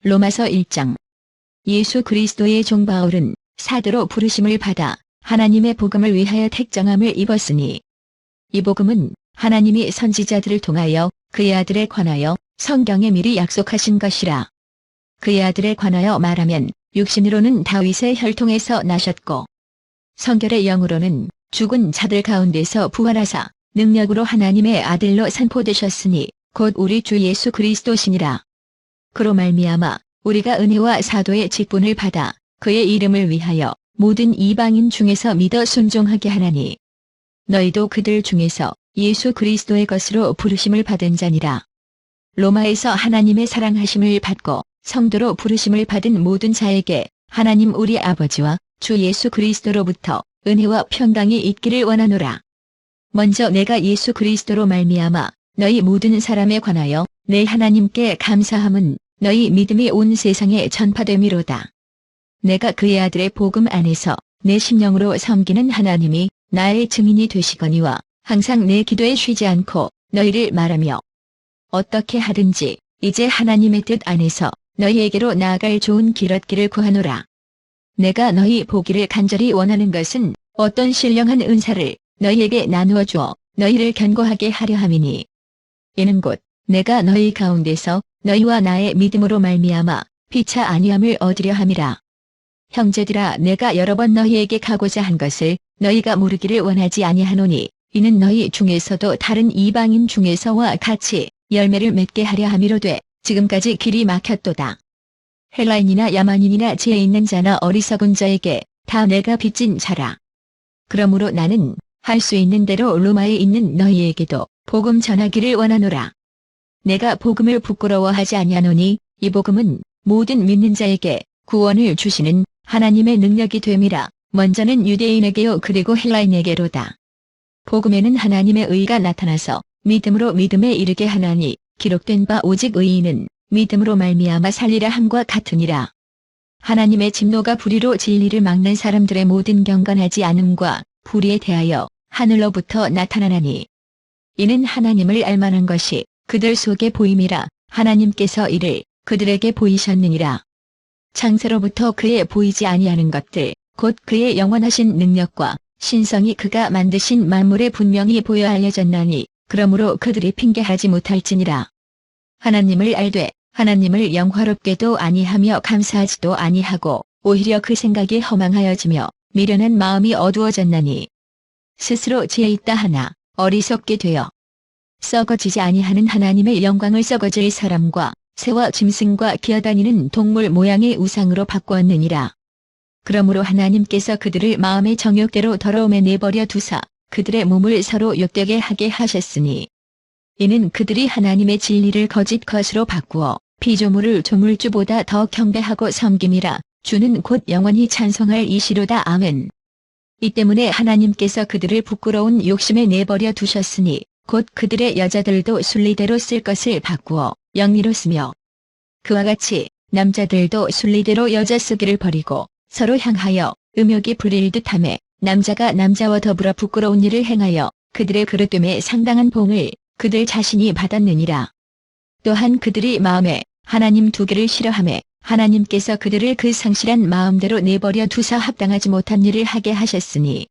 로마서 1장. 예수 그리스도의 종 바울은 사도로 부르심을 받아 하나님의 복음을 위하여 택정함을 입었으니 이 복음은 하나님이 선지자들을 통하여 그의 아들에 관하여 성경에 미리 약속하신 것이라. 그의 아들에 관하여 말하면 육신으로는 다윗의 혈통에서 나셨고 성결의 영으로는 죽은 자들 가운데서 부활하사 능력으로 하나님의 아들로 선포되셨으니 곧 우리 주 예수 그리스도시니라. 그로 말미암아 우리가 은혜와 사도의 직분을 받아 그의 이름을 위하여 모든 이방인 중에서 믿어 순종하게 하나니 너희도 그들 중에서 예수 그리스도의 것으로 부르심을 받은 자니라. 로마에서 하나님의 사랑하심을 받고 성도로 부르심을 받은 모든 자에게 하나님 우리 아버지와 주 예수 그리스도로부터 은혜와 평강이 있기를 원하노라. 먼저 내가 예수 그리스도로 말미암아 너희 모든 사람에 관하여 내 하나님께 감사함은 너희 믿음이 온 세상에 전파됨이로다. 내가 그의 아들의 복음 안에서 내 심령으로 섬기는 하나님이 나의 증인이 되시거니와 항상 내 기도에 쉬지 않고 너희를 말하며 어떻게 하든지 이제 하나님의 뜻 안에서 너희에게로 나아갈 좋은 길 얻기를 구하노라. 내가 너희 보기를 간절히 원하는 것은 어떤 신령한 은사를 너희에게 나누어 주어 너희를 견고하게 하려 함이니 이는 곧 내가 너희 가운데서 너희와 나의 믿음으로 말미암아 피차 아니함을 얻으려 함이라. 형제들아 내가 여러 번 너희에게 가고자 한 것을 너희가 모르기를 원하지 아니하노니 이는 너희 중에서도 다른 이방인 중에서와 같이 열매를 맺게 하려 함이로되 지금까지 길이 막혔도다. 헬라인이나 야만인이나 지혜 있는 자나 어리석은 자에게 다 내가 빚진 자라. 그러므로 나는 할 수 있는 대로 로마에 있는 너희에게도 복음 전하기를 원하노라. 내가 복음을 부끄러워하지 아니하노니 이 복음은 모든 믿는 자에게 구원을 주시는 하나님의 능력이 됨이라. 먼저는 유대인에게요 그리고 헬라인에게로다. 복음에는 하나님의 의가 나타나서 믿음으로 믿음에 이르게 하나니 기록된 바 오직 의인은 믿음으로 말미암아 살리라 함과 같으니라. 하나님의 진노가 불의로 진리를 막는 사람들의 모든 경건하지 않음과 불의에 대하여 하늘로부터 나타나나니 이는 하나님을 알만한 것이 그들 속에 보임이라. 하나님께서 이를 그들에게 보이셨느니라. 창세로부터 그의 보이지 아니하는 것들 곧 그의 영원하신 능력과 신성이 그가 만드신 만물에 분명히 보여 알려졌나니 그러므로 그들이 핑계하지 못할지니라. 하나님을 알되 하나님을 영화롭게도 아니하며 감사하지도 아니하고 오히려 그 생각이 허망하여지며 미련한 마음이 어두워졌나니 스스로 지혜 있다 하나 어리석게 되어 썩어지지 아니하는 하나님의 영광을 썩어질 사람과 새와 짐승과 기어다니는 동물 모양의 우상으로 바꾸었느니라. 그러므로 하나님께서 그들을 마음의 정욕대로 더러움에 내버려 두사 그들의 몸을 서로 욕되게 하게 하셨으니 이는 그들이 하나님의 진리를 거짓 것으로 바꾸어 피조물을 조물주보다 더 경배하고 섬김이라. 주는 곧 영원히 찬송할 이시로다. 아멘. 이 때문에 하나님께서 그들을 부끄러운 욕심에 내버려 두셨으니 곧 그들의 여자들도 순리대로 쓸 것을 바꾸어 영리로 쓰며 그와 같이 남자들도 순리대로 여자 쓰기를 버리고 서로 향하여 음욕이 부릴 듯하며 남자가 남자와 더불어 부끄러운 일을 행하여 그들의 그릇됨에 상당한 봉을 그들 자신이 받았느니라. 또한 그들이 마음에 하나님 두 개를 싫어하며 하나님께서 그들을 그 상실한 마음대로 내버려 두사 합당하지 못한 일을 하게 하셨으니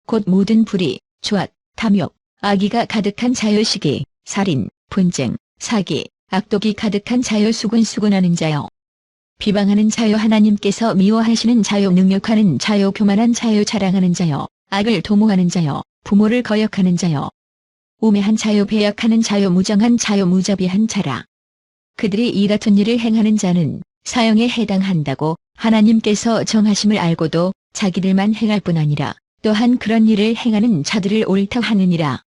곧 모든 불의, 조악, 탐욕, 악의가 가득한 자요 시기, 살인, 분쟁, 사기, 악독이 가득한 자요 수군수군하는 자요 비방하는 자요 하나님께서 미워하시는 자요 능욕하는 자요 교만한 자요 자랑하는 자요 악을 도모하는 자요 부모를 거역하는 자요 우매한 자요 배역하는 자요 무정한 자요 무자비한 자라. 그들이 이 같은 일을 행하는 자는 사형에 해당한다고 하나님께서 정하심을 알고도 자기들만 행할 뿐 아니라 또한 그런 일을 행하는 자들을 옳다 하느니라.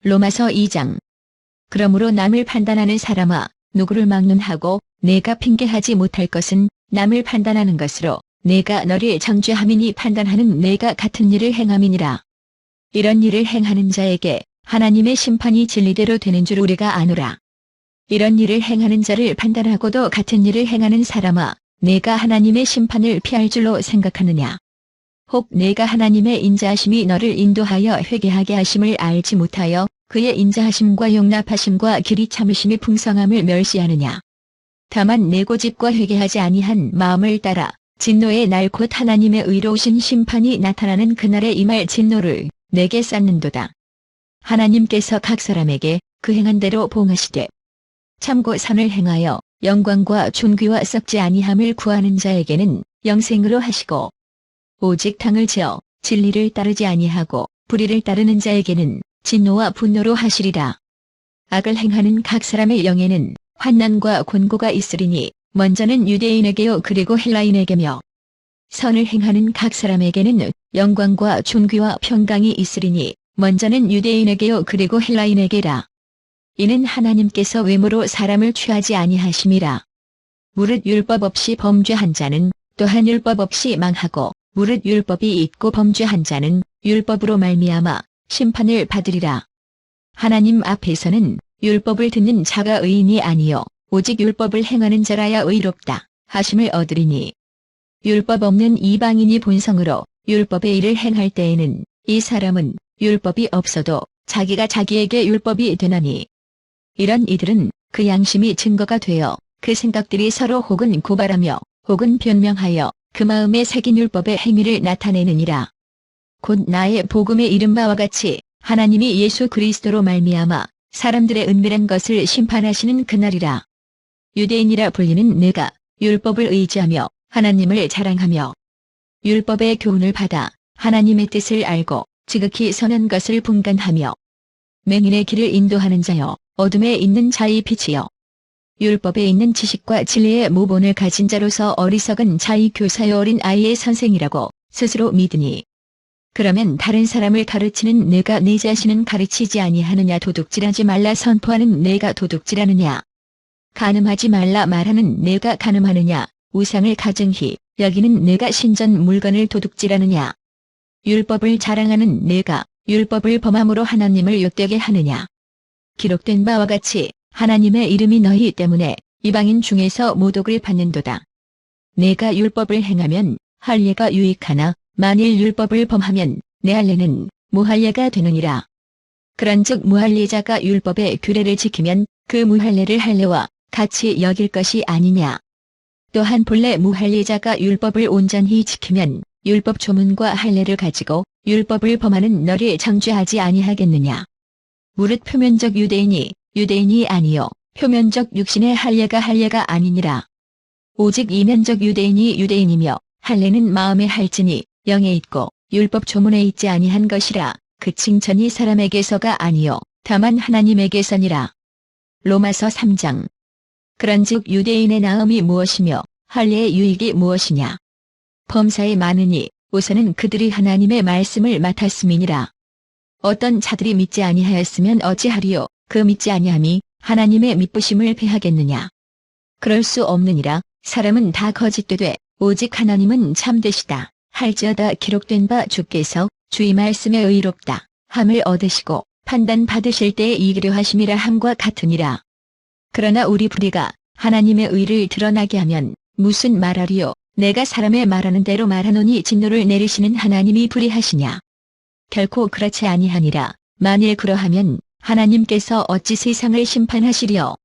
로마서 2장. 그러므로 남을 판단하는 사람아 누구를 막론하고 내가 핑계하지 못할 것은 남을 판단하는 것으로 내가 너를 정죄함이니 판단하는 내가 같은 일을 행함이니라. 이런 일을 행하는 자에게 하나님의 심판이 진리대로 되는 줄 우리가 아노라. 이런 일을 행하는 자를 판단하고도 같은 일을 행하는 사람아 내가 하나님의 심판을 피할 줄로 생각하느냐. 혹 내가 하나님의 인자하심이 너를 인도하여 회개하게 하심을 알지 못하여 그의 인자하심과 용납하심과 길이 참으심이 풍성함을 멸시하느냐. 다만 내 고집과 회개하지 아니한 마음을 따라 진노의 날 곧 하나님의 의로우신 심판이 나타나는 그날에 임할 진노를 내게 쌓는도다. 하나님께서 각 사람에게 그 행한 대로 봉하시되 참고 선을 행하여 영광과 존귀와 썩지 아니함을 구하는 자에게는 영생으로 하시고 오직 당을 지어 진리를 따르지 아니하고 불의를 따르는 자에게는 진노와 분노로 하시리라. 악을 행하는 각 사람의 영에는 환난과 곤고가 있으리니 먼저는 유대인에게요 그리고 헬라인에게며 선을 행하는 각 사람에게는 영광과 존귀와 평강이 있으리니 먼저는 유대인에게요 그리고 헬라인에게라. 이는 하나님께서 외모로 사람을 취하지 아니하심이라. 무릇 율법 없이 범죄한 자는 또한 율법 없이 망하고 무릇 율법이 있고 범죄한 자는 율법으로 말미암아 심판을 받으리라. 하나님 앞에서는 율법을 듣는 자가 의인이 아니요 오직 율법을 행하는 자라야 의롭다 하심을 얻으리니 율법 없는 이방인이 본성으로 율법의 일을 행할 때에는 이 사람은 율법이 없어도 자기가 자기에게 율법이 되나니 이런 이들은 그 양심이 증거가 되어 그 생각들이 서로 혹은 고발하며 혹은 변명하여 그 마음에 새긴 율법의 행위를 나타내느니라. 곧 나의 복음에 이른 바와 같이 하나님이 예수 그리스도로 말미암아 사람들의 은밀한 것을 심판하시는 그날이라. 유대인이라 불리는 내가 율법을 의지하며 하나님을 자랑하며 율법의 교훈을 받아 하나님의 뜻을 알고 지극히 선한 것을 분간하며 맹인의 길을 인도하는 자여 어둠에 있는 자의 빛이여 율법에 있는 지식과 진리의 모본을 가진 자로서 어리석은 자의 교사여 어린 아이의 선생이라고 스스로 믿으니 그러면 다른 사람을 가르치는 내가 내 자신은 가르치지 아니하느냐 도둑질하지 말라 선포하는 내가 도둑질하느냐 간음하지 말라 말하는 내가 간음하느냐 우상을 가증히 여기는 내가 신전 물건을 도둑질하느냐 율법을 자랑하는 내가 율법을 범함으로 하나님을 욕되게 하느냐 기록된 바와 같이 하나님의 이름이 너희 때문에 이방인 중에서 모독을 받는도다. 내가 율법을 행하면 할례가 유익하나 만일 율법을 범하면 내 할례는 무할례가 되느니라. 그런즉 무할례자가 율법의 규례를 지키면 그 무할례를 할례와 같이 여길 것이 아니냐. 또한 본래 무할례자가 율법을 온전히 지키면 율법 조문과 할례를 가지고 율법을 범하는 너를 정죄하지 아니하겠느냐. 무릇 표면적 유대인이 유대인이 아니요 표면적 육신의 할례가 아니니라. 오직 이면적 유대인이 유대인이며 할례는 마음에 할지니 영에 있고 율법 조문에 있지 아니한 것이라. 그 칭찬이 사람에게서가 아니요 다만 하나님에게서니라. 로마서 3장. 그런즉 유대인의 나음이 무엇이며 할례의 유익이 무엇이냐. 범사에 많으니 우선은 그들이 하나님의 말씀을 맡았음이니라. 어떤 자들이 믿지 아니하였으면 어찌하리요. 그 믿지 아니함이 하나님의 믿부심을 패하겠느냐. 그럴 수 없느니라. 사람은 다 거짓되되 오직 하나님은 참되시다 할지어다. 기록된 바 주께서 주의 말씀에 의롭다 함을 얻으시고 판단 받으실 때에 이기려 하심이라 함과 같으니라. 그러나 우리 불의가 하나님의 의를 드러나게 하면 무슨 말하리요. 내가 사람의 말하는 대로 말하노니 진노를 내리시는 하나님이 불의하시냐. 결코 그렇지 아니하니라. 만일 그러하면 하나님께서 어찌 세상을 심판하시리요.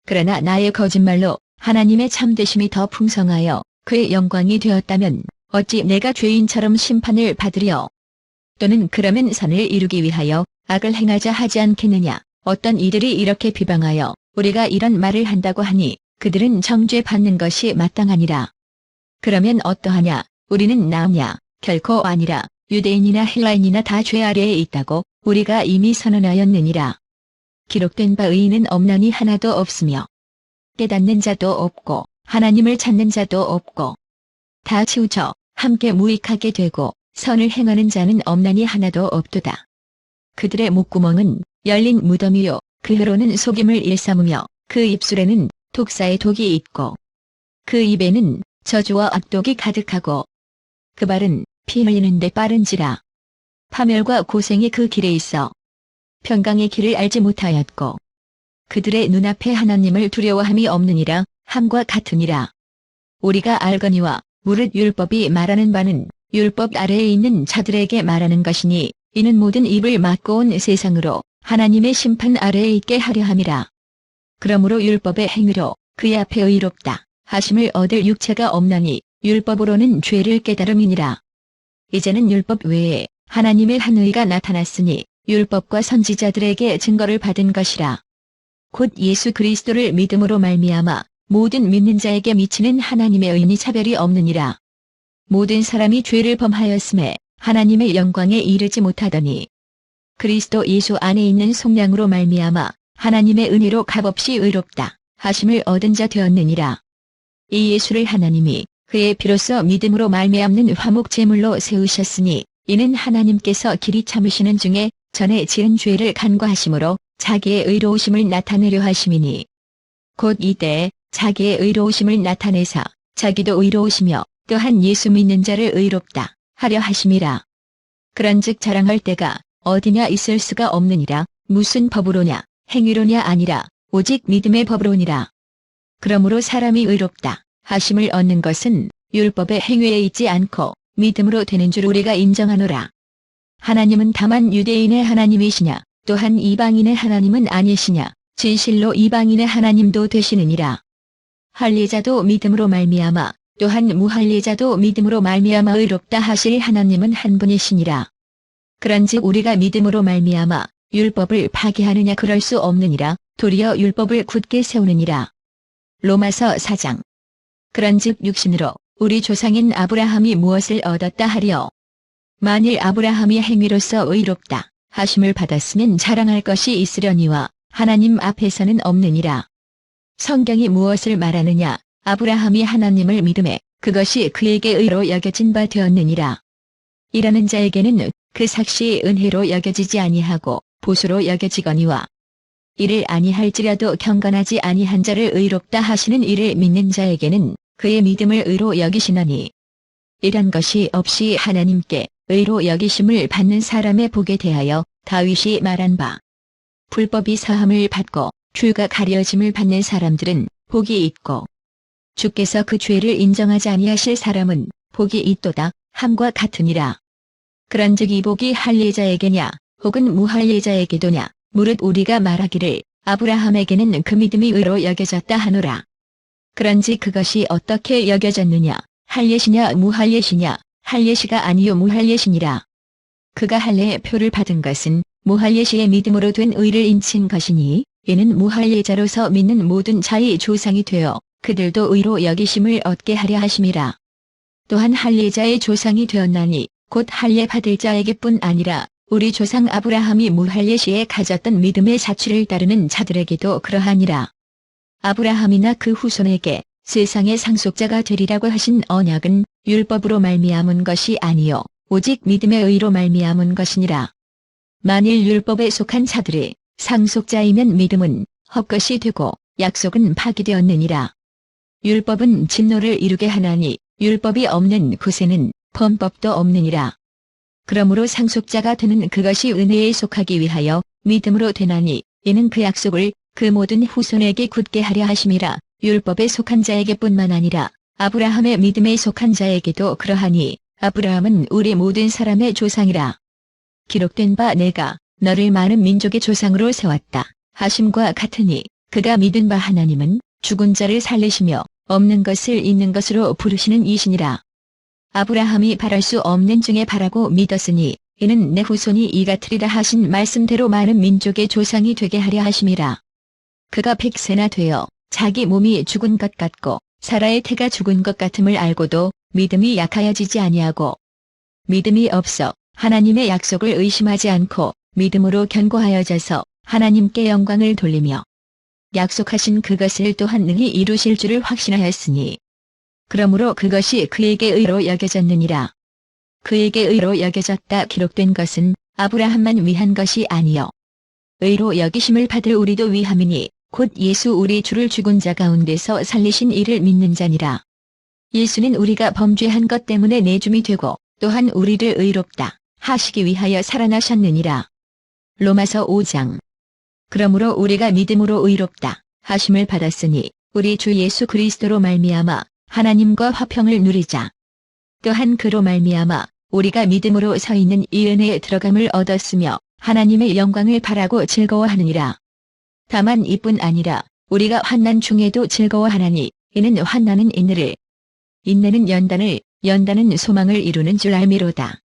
그러나 나의 거짓말로 하나님의 참되심이 더 풍성하여 그의 영광이 되었다면 어찌 내가 죄인처럼 심판을 받으리요. 또는 그러면 선을 이루기 위하여 악을 행하자 하지 않겠느냐. 어떤 이들이 이렇게 비방하여 우리가 이런 말을 한다고 하니 그들은 정죄받는 것이 마땅하니라. 그러면 어떠하냐. 우리는 나으냐. 결코 아니라. 유대인이나 헬라인이나 다 죄 아래에 있다고 우리가 이미 선언하였느니라. 기록된 바 의인은 없나니 하나도 없으며 깨닫는 자도 없고 하나님을 찾는 자도 없고 다 치우쳐 함께 무익하게 되고 선을 행하는 자는 없나니 하나도 없도다. 그들의 목구멍은 열린 무덤이요 그 혀로는 속임을 일삼으며 그 입술에는 독사의 독이 있고 그 입에는 저주와 악독이 가득하고 그 발은 피 흘리는데 빠른지라. 파멸과 고생이 그 길에 있어 평강의 길을 알지 못하였고 그들의 눈앞에 하나님을 두려워함이 없느니라 함과 같으니라. 우리가 알거니와 무릇 율법이 말하는 바는 율법 아래에 있는 자들에게 말하는 것이니 이는 모든 입을 막고 온 세상으로 하나님의 심판 아래에 있게 하려 함이라. 그러므로 율법의 행위로 그의 앞에 의롭다 하심을 얻을 육체가 없나니 율법으로는 죄를 깨달음이니라. 이제는 율법 외에 하나님의 한 의가 나타났으니 율법과 선지자들에게 증거를 받은 것이라. 곧 예수 그리스도를 믿음으로 말미암아 모든 믿는 자에게 미치는 하나님의 의인이 차별이 없느니라. 모든 사람이 죄를 범하였음에 하나님의 영광에 이르지 못하더니 그리스도 예수 안에 있는 속량으로 말미암아 하나님의 은혜로 값없이 의롭다 하심을 얻은 자 되었느니라. 이 예수를 하나님이 그의 피로써 믿음으로 말미암는 화목 제물로 세우셨으니 이는 하나님께서 길이 참으시는 중에 전에 지은 죄를 간과하심으로 자기의 의로우심을 나타내려 하심이니 곧 이때 자기의 의로우심을 나타내사 자기도 의로우시며 또한 예수 믿는 자를 의롭다 하려 하심이라. 그런즉 자랑할 때가 어디냐 있을 수가 없느니라. 무슨 법으로냐 행위로냐 아니라 오직 믿음의 법으로니라. 그러므로 사람이 의롭다 하심을 얻는 것은 율법의 행위에 있지 않고 믿음으로 되는 줄 우리가 인정하노라. 하나님은 다만 유대인의 하나님이시냐 또한 이방인의 하나님은 아니시냐 진실로 이방인의 하나님도 되시느니라. 할례자도 믿음으로 말미암아 또한 무할례자도 믿음으로 말미암아 의롭다 하실 하나님은 한 분이시니라. 그런즉 우리가 믿음으로 말미암아 율법을 파기하느냐 그럴 수 없느니라. 도리어 율법을 굳게 세우느니라. 로마서 4장. 그런즉 육신으로 우리 조상인 아브라함이 무엇을 얻었다 하리요. 만일 아브라함이 행위로서 의롭다 하심을 받았으면 자랑할 것이 있으려니와 하나님 앞에서는 없느니라. 성경이 무엇을 말하느냐. 아브라함이 하나님을 믿음에 그것이 그에게 의로 여겨진 바 되었느니라. 이라는 자에게는 그 삭시 은혜로 여겨지지 아니하고 보수로 여겨지거니와 이를 아니할지라도 경건하지 아니한 자를 의롭다 하시는 이를 믿는 자에게는 그의 믿음을 의로 여기시나니 이런 것이 없이 하나님께 의로 여기심을 받는 사람의 복에 대하여 다윗이 말한 바 불법이 사함을 받고 죄가 가려짐을 받는 사람들은 복이 있고 주께서 그 죄를 인정하지 아니하실 사람은 복이 있도다 함과 같으니라. 그런즉 이 복이 할례자에게냐 혹은 무할례자에게도냐 무릇 우리가 말하기를 아브라함에게는 그 믿음이 의로 여겨졌다 하노라. 그런즉 그것이 어떻게 여겨졌느냐 할례시냐 무할례시냐 할례시가 아니요 무할례시니라. 그가 할례의 표를 받은 것은 무할례시의 믿음으로 된 의를 인친 것이니 이는 무할례자로서 믿는 모든 자의 조상이 되어 그들도 의로 여기심을 얻게 하려 하심이라. 또한 할례자의 조상이 되었나니 곧 할례 받을 자에게뿐 아니라 우리 조상 아브라함이 무할례시에 가졌던 믿음의 자취를 따르는 자들에게도 그러하니라. 아브라함이나 그 후손에게 세상의 상속자가 되리라고 하신 언약은 율법으로 말미암은 것이 아니요 오직 믿음의 의로 말미암은 것이니라. 만일 율법에 속한 자들이 상속자이면 믿음은 헛것이 되고 약속은 파기되었느니라. 율법은 진노를 이루게 하나니 율법이 없는 곳에는 범법도 없느니라. 그러므로 상속자가 되는 그것이 은혜에 속하기 위하여 믿음으로 되나니 이는 그 약속을 그 모든 후손에게 굳게 하려 하심이라. 율법에 속한 자에게뿐만 아니라 아브라함의 믿음에 속한 자에게도 그러하니 아브라함은 우리 모든 사람의 조상이라. 기록된 바 내가 너를 많은 민족의 조상으로 세웠다 하심과 같으니 그가 믿은 바 하나님은 죽은 자를 살리시며 없는 것을 있는 것으로 부르시는 이시니라. 아브라함이 바랄 수 없는 중에 바라고 믿었으니 이는 내 후손이 이 같으리라 하신 말씀대로 많은 민족의 조상이 되게 하려 하심이라. 그가 100세나 되어 자기 몸이 죽은 것 같고 사라의 태가 죽은 것 같음을 알고도 믿음이 약하여지지 아니하고 믿음이 없어 하나님의 약속을 의심하지 않고 믿음으로 견고하여져서 하나님께 영광을 돌리며 약속하신 그것을 또한 능히 이루실 줄을 확신하였으니 그러므로 그것이 그에게 의로 여겨졌느니라. 그에게 의로 여겨졌다 기록된 것은 아브라함만 위한 것이 아니요 의로 여기심을 받을 우리도 위함이니 곧 예수 우리 주를 죽은 자 가운데서 살리신 이를 믿는 자니라. 예수는 우리가 범죄한 것 때문에 내줌이 되고 또한 우리를 의롭다 하시기 위하여 살아나셨느니라. 로마서 5장. 그러므로 우리가 믿음으로 의롭다 하심을 받았으니 우리 주 예수 그리스도로 말미암아 하나님과 화평을 누리자. 또한 그로 말미암아 우리가 믿음으로 서 있는 이 은혜에 들어감을 얻었으며 하나님의 영광을 바라고 즐거워하느니라. 다만 이뿐 아니라 우리가 환난 중에도 즐거워하나니 이는 환난은 인내를, 인내는 연단을, 연단은 소망을 이루는 줄 알미로다.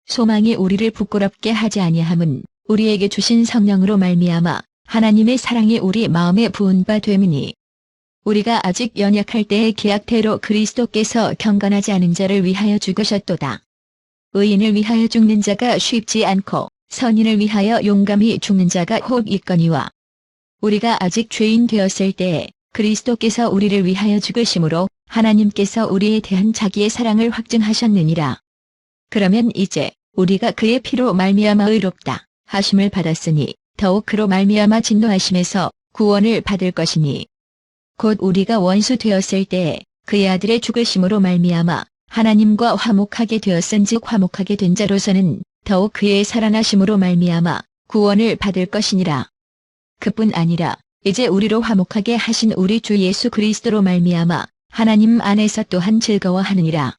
소망이 우리를 부끄럽게 하지 아니함은 우리에게 주신 성령으로 말미암아 하나님의 사랑이 우리 마음에 부은 바 됨이니, 우리가 아직 연약할 때의 계약대로 그리스도께서 경건하지 않은 자를 위하여 죽으셨도다. 의인을 위하여 죽는 자가 쉽지 않고 선인을 위하여 용감히 죽는 자가 혹 있거니와, 우리가 아직 죄인 되었을 때에 그리스도께서 우리를 위하여 죽으심으로 하나님께서 우리에 대한 자기의 사랑을 확증하셨느니라. 그러면 이제 우리가 그의 피로 말미암아 의롭다 하심을 받았으니 더욱 그로 말미암아 진노하심에서 구원을 받을 것이니, 곧 우리가 원수 되었을 때에 그의 아들의 죽으심으로 말미암아 하나님과 화목하게 되었은즉 화목하게 된 자로서는 더욱 그의 살아나심으로 말미암아 구원을 받을 것이니라. 그뿐 아니라 이제 우리로 화목하게 하신 우리 주 예수 그리스도로 말미암아 하나님 안에서 또한 즐거워하느니라.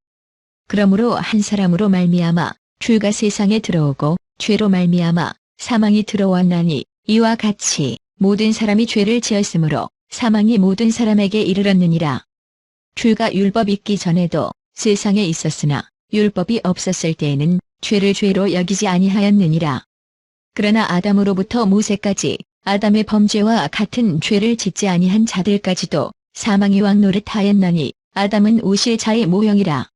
그러므로 한 사람으로 말미암아 죄가 세상에 들어오고 죄로 말미암아 사망이 들어왔나니, 이와 같이 모든 사람이 죄를 지었으므로 사망이 모든 사람에게 이르렀느니라. 죄가 율법 있기 전에도 세상에 있었으나 율법이 없었을 때에는 죄를 죄로 여기지 아니하였느니라. 그러나 아담으로부터 모세까지 아담의 범죄와 같은 죄를 짓지 아니한 자들까지도 사망이 왕노릇하였나니, 아담은 오실 자의 모형이라.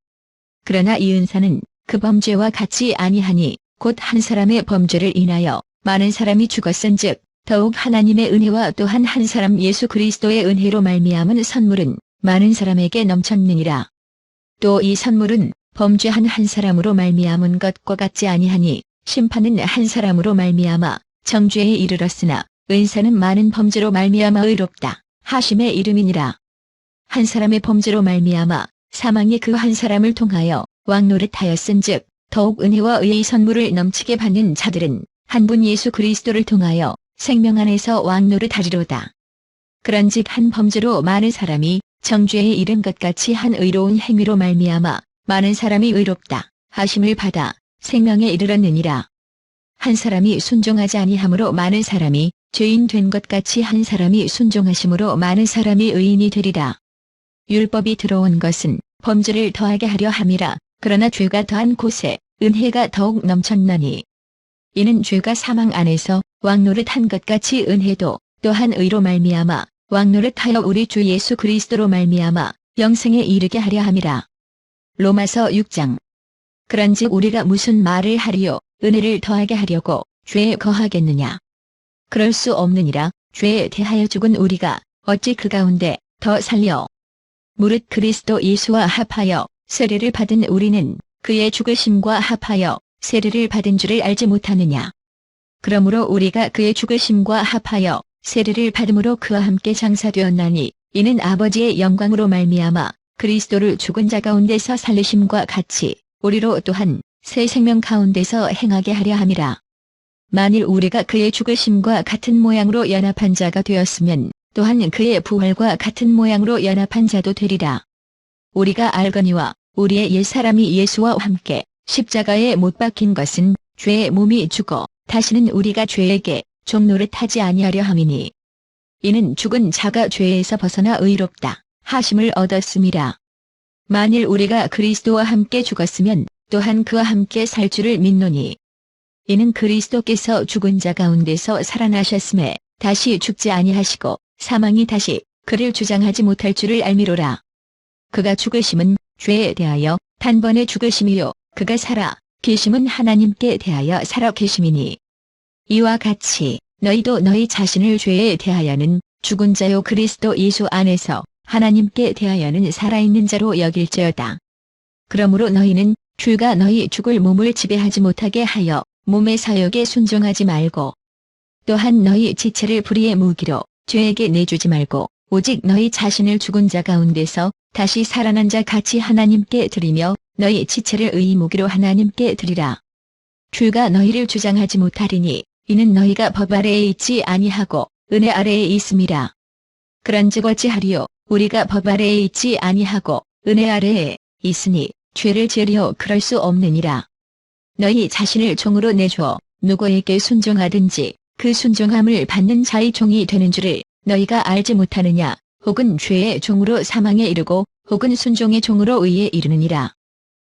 그러나 이 은사는 그 범죄와 같이 아니하니 곧 한 사람의 범죄를 인하여 많은 사람이 죽었은즉 더욱 하나님의 은혜와 또한 한 사람 예수 그리스도의 은혜로 말미암은 선물은 많은 사람에게 넘쳤느니라. 또 이 선물은 범죄한 한 사람으로 말미암은 것과 같지 아니하니, 심판은 한 사람으로 말미암아 정죄에 이르렀으나 은사는 많은 범죄로 말미암아 의롭다 하심의 이름이니라. 한 사람의 범죄로 말미암아 사망이 그 한 사람을 통하여 왕노릇하였은즉 더욱 은혜와 의의 선물을 넘치게 받는 자들은 한 분 예수 그리스도를 통하여 생명 안에서 왕노릇하리로다. 그런즉 한 범죄로 많은 사람이 정죄에 이른 것 같이 한 의로운 행위로 말미암아 많은 사람이 의롭다 하심을 받아 생명에 이르렀느니라. 한 사람이 순종하지 아니함으로 많은 사람이 죄인 된 것 같이 한 사람이 순종하심으로 많은 사람이 의인이 되리라. 율법이 들어온 것은 범죄를 더하게 하려 함이라. 그러나 죄가 더한 곳에 은혜가 더욱 넘쳤나니, 이는 죄가 사망 안에서 왕노릇한 것 같이 은혜도 또한 의로 말미암아 왕노릇하여 우리 주 예수 그리스도로 말미암아 영생에 이르게 하려 함이라. 로마서 6장. 그런즉 우리가 무슨 말을 하리요? 은혜를 더하게 하려고 죄에 거하겠느냐? 그럴 수 없느니라. 죄에 대하여 죽은 우리가 어찌 그 가운데 더 살려? 무릇 그리스도 예수와 합하여 세례를 받은 우리는 그의 죽으심과 합하여 세례를 받은 줄을 알지 못하느냐? 그러므로 우리가 그의 죽으심과 합하여 세례를 받음으로 그와 함께 장사되었나니, 이는 아버지의 영광으로 말미암아 그리스도를 죽은 자 가운데서 살리심과 같이 우리로 또한 새 생명 가운데서 행하게 하려 함이라. 만일 우리가 그의 죽으심과 같은 모양으로 연합한 자가 되었으면 또한 그의 부활과 같은 모양으로 연합한 자도 되리라. 우리가 알거니와 우리의 옛사람이 예수와 함께 십자가에 못 박힌 것은 죄의 몸이 죽어 다시는 우리가 죄에게 종노릇하지 아니하려 함이니, 이는 죽은 자가 죄에서 벗어나 의롭다 하심을 얻었음이라. 만일 우리가 그리스도와 함께 죽었으면 또한 그와 함께 살 줄을 믿노니, 이는 그리스도께서 죽은 자 가운데서 살아나셨음에 다시 죽지 아니하시고 사망이 다시 그를 주장하지 못할 줄을 알미로라. 그가 죽으심은 죄에 대하여 단번에 죽으심이요 그가 살아 계심은 하나님께 대하여 살아 계심이니, 이와 같이 너희도 너희 자신을 죄에 대하여는 죽은 자요 그리스도 예수 안에서 하나님께 대하여는 살아있는 자로 여길지어다. 그러므로 너희는 죄가 너희 죽을 몸을 지배하지 못하게 하여 몸의 사욕에 순종하지 말고, 또한 너희 지체를 불의의 무기로 죄에게 내주지 말고 오직 너희 자신을 죽은 자 가운데서 다시 살아난 자 같이 하나님께 드리며 너희 지체를 의의 무기로 하나님께 드리라. 죄가 너희를 주장하지 못하리니, 이는 너희가 법 아래에 있지 아니하고 은혜 아래에 있음이라. 그런즉 어찌하리요? 우리가 법 아래에 있지 아니하고 은혜 아래에 있으니 죄를 지으려 그럴 수 없느니라. 너희 자신을 종으로 내주어 누구에게 순종하든지 그 순종함을 받는 자의 종이 되는 줄을 너희가 알지 못하느냐? 혹은 죄의 종으로 사망에 이르고 혹은 순종의 종으로 의에 이르느니라.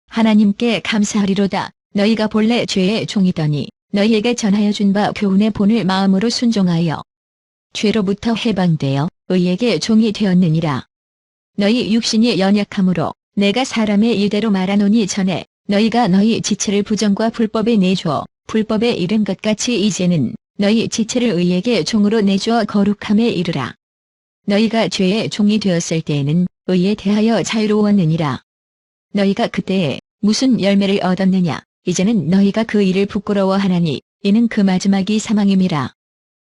하나님께 감사하리로다. 너희가 본래 죄의 종이더니 너희에게 전하여 준 바 교훈의 본을 마음으로 순종하여 죄로부터 해방되어 의에게 종이 되었느니라. 너희 육신이 연약함으로 내가 사람의 일대로 말하노니 전에 너희가 너희 지체를 부정과 불법에 내주어 불법에 이른 것 같이 이제는 너희 지체를 의에게 종으로 내주어 거룩함에 이르라. 너희가 죄의 종이 되었을 때에는 의에 대하여 자유로웠느니라. 너희가 그때에 무슨 열매를 얻었느냐? 이제는 너희가 그 일을 부끄러워하나니 이는 그 마지막이 사망임이라.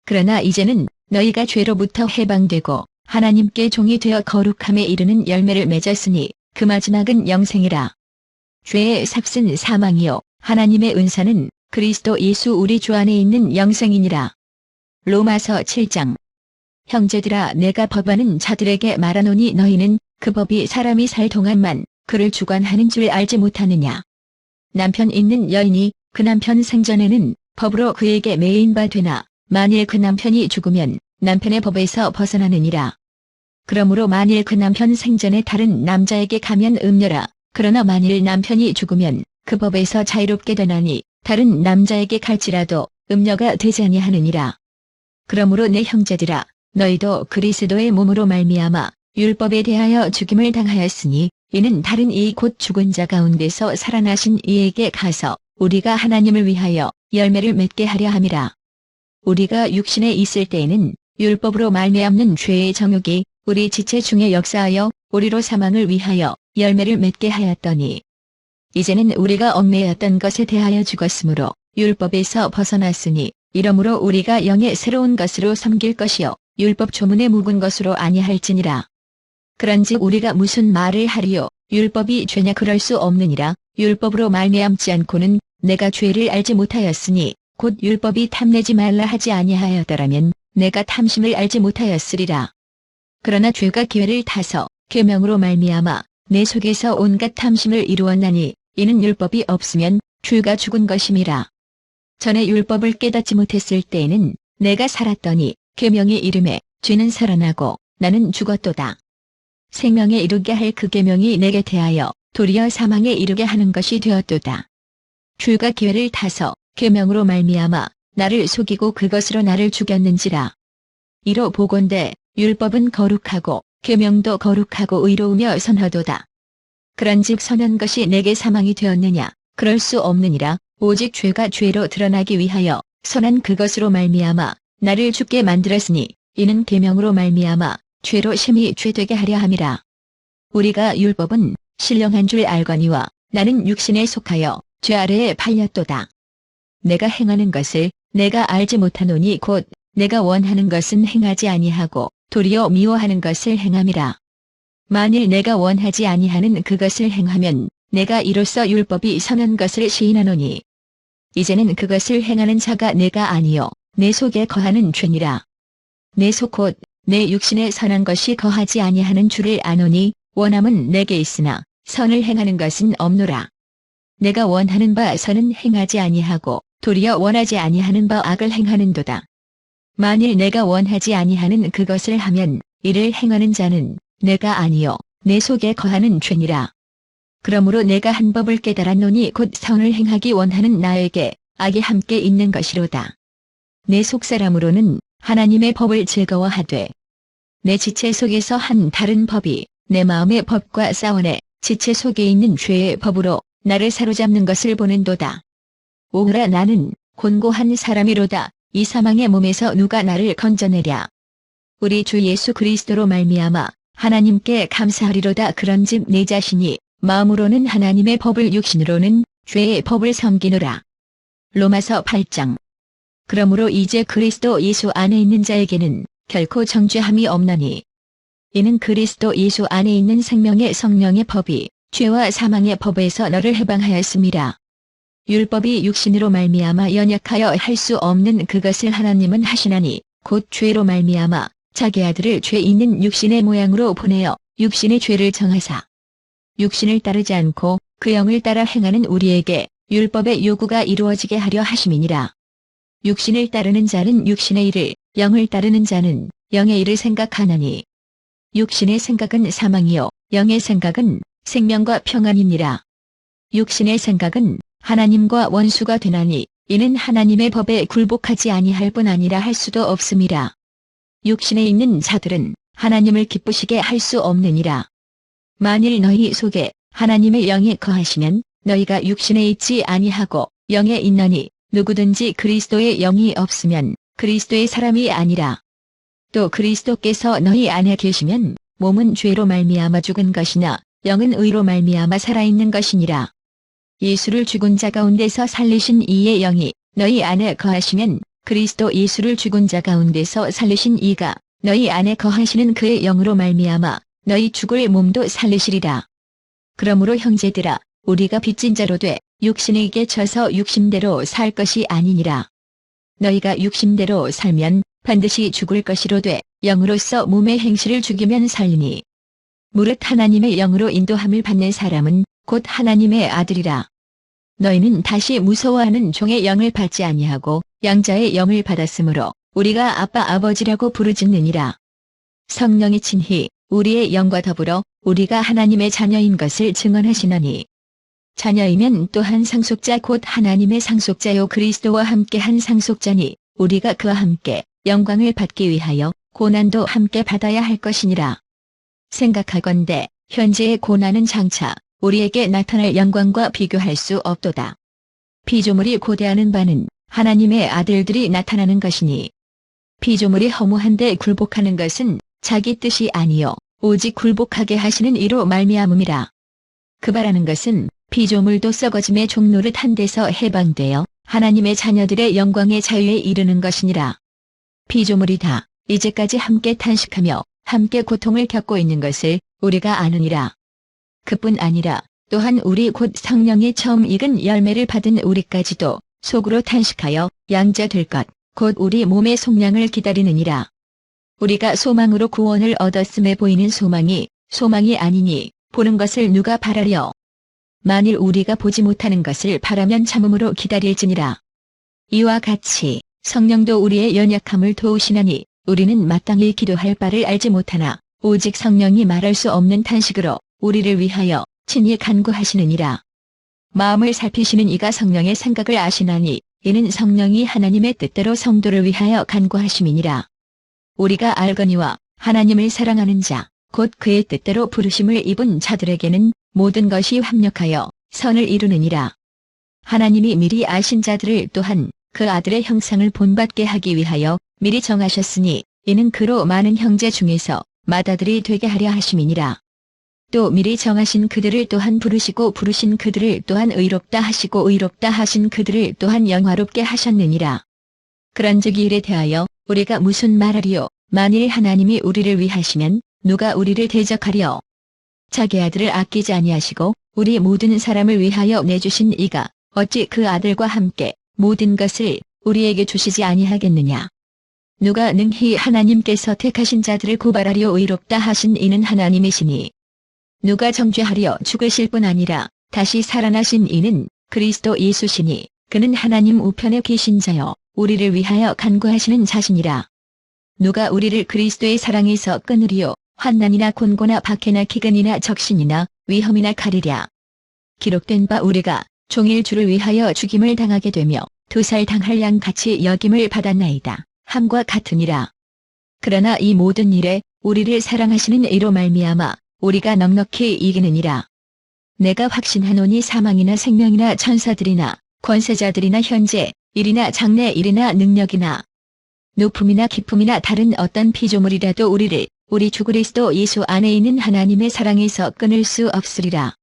그러나 이제는 너희가 죄로부터 해방되고 하나님께 종이 되어 거룩함에 이르는 열매를 맺었으니 그 마지막은 영생이라. 죄의 삭은 사망이요 하나님의 은사는 그리스도 예수 우리 주 안에 있는 영생이니라. 로마서 7장. 형제들아, 내가 법하는 자들에게 말하노니 너희는 그 법이 사람이 살 동안만 그를 주관하는 줄 알지 못하느냐? 남편 있는 여인이 그 남편 생전에는 법으로 그에게 매인 바 되나 만일 그 남편이 죽으면 남편의 법에서 벗어나느니라. 그러므로 만일 그 남편 생전에 다른 남자에게 가면 음녀라. 그러나 만일 남편이 죽으면 그 법에서 자유롭게 되나니 다른 남자에게 갈지라도 음녀가 되지 아니하느니라. 그러므로 내 형제들아, 너희도 그리스도의 몸으로 말미암아 율법에 대하여 죽임을 당하였으니 이는 다른 이 곧 죽은 자 가운데서 살아나신 이에게 가서 우리가 하나님을 위하여 열매를 맺게 하려 함이라. 우리가 육신에 있을 때에는 율법으로 말미암는 죄의 정욕이 우리 지체 중에 역사하여 우리로 사망을 위하여 열매를 맺게 하였더니 이제는 우리가 얽매였던 것에 대하여 죽었으므로 율법에서 벗어났으니 이러므로 우리가 영의 새로운 것으로 섬길 것이요 율법 조문에 묵은 것으로 아니할지니라. 그런즉 우리가 무슨 말을 하리요? 율법이 죄냐? 그럴 수 없느니라. 율법으로 말미암지 않고는 내가 죄를 알지 못하였으니 곧 율법이 탐내지 말라 하지 아니하였더라면 내가 탐심을 알지 못하였으리라. 그러나 죄가 기회를 타서 계명으로 말미암아 내 속에서 온갖 탐심을 이루었나니 이는 율법이 없으면 죄가 죽은 것임이라. 전에 율법을 깨닫지 못했을 때에는 내가 살았더니 계명이 이름에 죄는 살아나고 나는 죽었도다. 생명에 이르게 할 그 계명이 내게 대하여 도리어 사망에 이르게 하는 것이 되었도다. 죄가 기회를 타서 계명으로 말미암아 나를 속이고 그것으로 나를 죽였는지라. 이로 보건대 율법은 거룩하고 계명도 거룩하고 의로우며 선하도다. 그런즉 선한 것이 내게 사망이 되었느냐? 그럴 수 없느니라. 오직 죄가 죄로 드러나기 위하여 선한 그것으로 말미암아 나를 죽게 만들었으니 이는 계명으로 말미암아 죄로 심히 죄되게 하려 함이라. 우리가 율법은 신령한 줄 알거니와 나는 육신에 속하여 죄 아래에 팔렸도다. 내가 행하는 것을 내가 알지 못하노니 곧 내가 원하는 것은 행하지 아니하고 도리어 미워하는 것을 행함이라. 만일 내가 원하지 아니하는 그것을 행하면 내가 이로써 율법이 선한 것을 시인하노니 이제는 그것을 행하는 자가 내가 아니요 내 속에 거하는 죄니라. 내 속 곧 내 육신에 선한 것이 거하지 아니하는 줄을 아노니 원함은 내게 있으나 선을 행하는 것은 없노라. 내가 원하는 바 선은 행하지 아니하고 도리어 원하지 아니하는 바 악을 행하는도다. 만일 내가 원하지 아니하는 그것을 하면 이를 행하는 자는 내가 아니요 내 속에 거하는 죄니라. 그러므로 내가 한 법을 깨달았노니 곧 선을 행하기 원하는 나에게 악이 함께 있는 것이로다. 내 속사람으로는 하나님의 법을 즐거워하되 내 지체 속에서 한 다른 법이 내 마음의 법과 싸우네 지체 속에 있는 죄의 법으로 나를 사로잡는 것을 보는도다. 오라 나는 곤고한 사람이로다. 이 사망의 몸에서 누가 나를 건져내랴. 우리 주 예수 그리스도로 말미암아 하나님께 감사하리로다. 그런즉 내 자신이 마음으로는 하나님의 법을 육신으로는 죄의 법을 섬기노라. 로마서 8장. 그러므로 이제 그리스도 예수 안에 있는 자에게는 결코 정죄함이 없나니 이는 그리스도 예수 안에 있는 생명의 성령의 법이 죄와 사망의 법에서 너를 해방하였음이라. 율법이 육신으로 말미암아 연약하여 할 수 없는 그것을 하나님은 하시나니 곧 죄로 말미암아 자기 아들을 죄 있는 육신의 모양으로 보내어 육신의 죄를 정하사 육신을 따르지 않고 그 영을 따라 행하는 우리에게 율법의 요구가 이루어지게 하려 하심이니라. 육신을 따르는 자는 육신의 일을, 영을 따르는 자는 영의 일을 생각하나니 육신의 생각은 사망이요 영의 생각은 생명과 평안이니라. 육신의 생각은 하나님과 원수가 되나니 이는 하나님의 법에 굴복하지 아니할 뿐 아니라 할 수도 없음이라. 육신에 있는 자들은 하나님을 기쁘시게 할 수 없느니라. 만일 너희 속에 하나님의 영이 거하시면 너희가 육신에 있지 아니하고 영에 있나니 누구든지 그리스도의 영이 없으면 그리스도의 사람이 아니라. 또 그리스도께서 너희 안에 계시면 몸은 죄로 말미암아 죽은 것이나 영은 의로 말미암아 살아있는 것이니라. 예수를 죽은 자 가운데서 살리신 이의 영이 너희 안에 거하시면 그리스도 예수를 죽은 자 가운데서 살리신 이가 너희 안에 거하시는 그의 영으로 말미암아 너희 죽을 몸도 살리시리라. 그러므로 형제들아 우리가 빚진 자로 돼 육신에게 져서 육신대로 살 것이 아니니라. 너희가 육신대로 살면 반드시 죽을 것이로되 영으로서 몸의 행실을 죽이면 살리니. 무릇 하나님의 영으로 인도함을 받는 사람은 곧 하나님의 아들이라. 너희는 다시 무서워하는 종의 영을 받지 아니하고 양자의 영을 받았으므로 우리가 아빠 아버지라고 부르짖느니라. 성령이 친히 우리의 영과 더불어 우리가 하나님의 자녀인 것을 증언하시나니. 자녀이면 또한 상속자 곧 하나님의 상속자요 그리스도와 함께 한 상속자니 우리가 그와 함께 영광을 받기 위하여 고난도 함께 받아야 할 것이니라. 생각하건대 현재의 고난은 장차 우리에게 나타날 영광과 비교할 수 없도다. 피조물이 고대하는 바는 하나님의 아들들이 나타나는 것이니. 피조물이 허무한데 굴복하는 것은 자기 뜻이 아니요 오직 굴복하게 하시는 이로 말미암음이라. 그 바라는 것은 피조물도 썩어짐의 종노릇 한 데서 해방되어 하나님의 자녀들의 영광의 자유에 이르는 것이니라. 피조물이 다 이제까지 함께 탄식하며 함께 고통을 겪고 있는 것을 우리가 아느니라. 그뿐 아니라 또한 우리 곧 성령이 처음 익은 열매를 받은 우리까지도 속으로 탄식하여 양자 될 것 곧 우리 몸의 속량을 기다리느니라. 우리가 소망으로 구원을 얻었음에 보이는 소망이 아니니 보는 것을 누가 바라려. 만일 우리가 보지 못하는 것을 바라면 참음으로 기다릴지니라. 이와 같이 성령도 우리의 연약함을 도우시나니 우리는 마땅히 기도할 바를 알지 못하나 오직 성령이 말할 수 없는 탄식으로 우리를 위하여 친히 간구하시느니라. 마음을 살피시는 이가 성령의 생각을 아시나니 이는 성령이 하나님의 뜻대로 성도를 위하여 간구하심이니라. 우리가 알거니와 하나님을 사랑하는 자 곧 그의 뜻대로 부르심을 입은 자들에게는 모든 것이 합력하여 선을 이루느니라. 하나님이 미리 아신 자들을 또한 그 아들의 형상을 본받게 하기 위하여 미리 정하셨으니 이는 그로 많은 형제 중에서 맏아들이 되게 하려 하심이니라. 또 미리 정하신 그들을 또한 부르시고 부르신 그들을 또한 의롭다 하시고 의롭다 하신 그들을 또한 영화롭게 하셨느니라. 그런즉 이 일에 대하여 우리가 무슨 말하리요. 만일 하나님이 우리를 위하시면 누가 우리를 대적하려. 자기 아들을 아끼지 아니하시고 우리 모든 사람을 위하여 내주신 이가 어찌 그 아들과 함께 모든 것을 우리에게 주시지 아니하겠느냐. 누가 능히 하나님께서 택하신 자들을 고발하려 의롭다 하신 이는 하나님이시니. 누가 정죄하려 죽으실 뿐 아니라 다시 살아나신 이는 그리스도 예수시니 그는 하나님 우편에 계신 자여 우리를 위하여 간구하시는 자시니라. 누가 우리를 그리스도의 사랑에서 끊으리요. 환난이나 곤고나 박해나 기근이나 적신이나 위험이나 가리랴. 기록된 바 우리가 종일 주를 위하여 죽임을 당하게 되며 도살 당할 양같이 여김을 받았나이다. 함과 같으니라. 그러나 이 모든 일에 우리를 사랑하시는 이로 말미암아 우리가 넉넉히 이기느니라. 내가 확신하노니 사망이나 생명이나 천사들이나 권세자들이나 현재 일이나 장래 일이나 능력이나 높음이나 깊음이나 다른 어떤 피조물이라도 우리를 우리 주 그리스도 예수 안에 있는 하나님의 사랑에서 끊을 수 없으리라.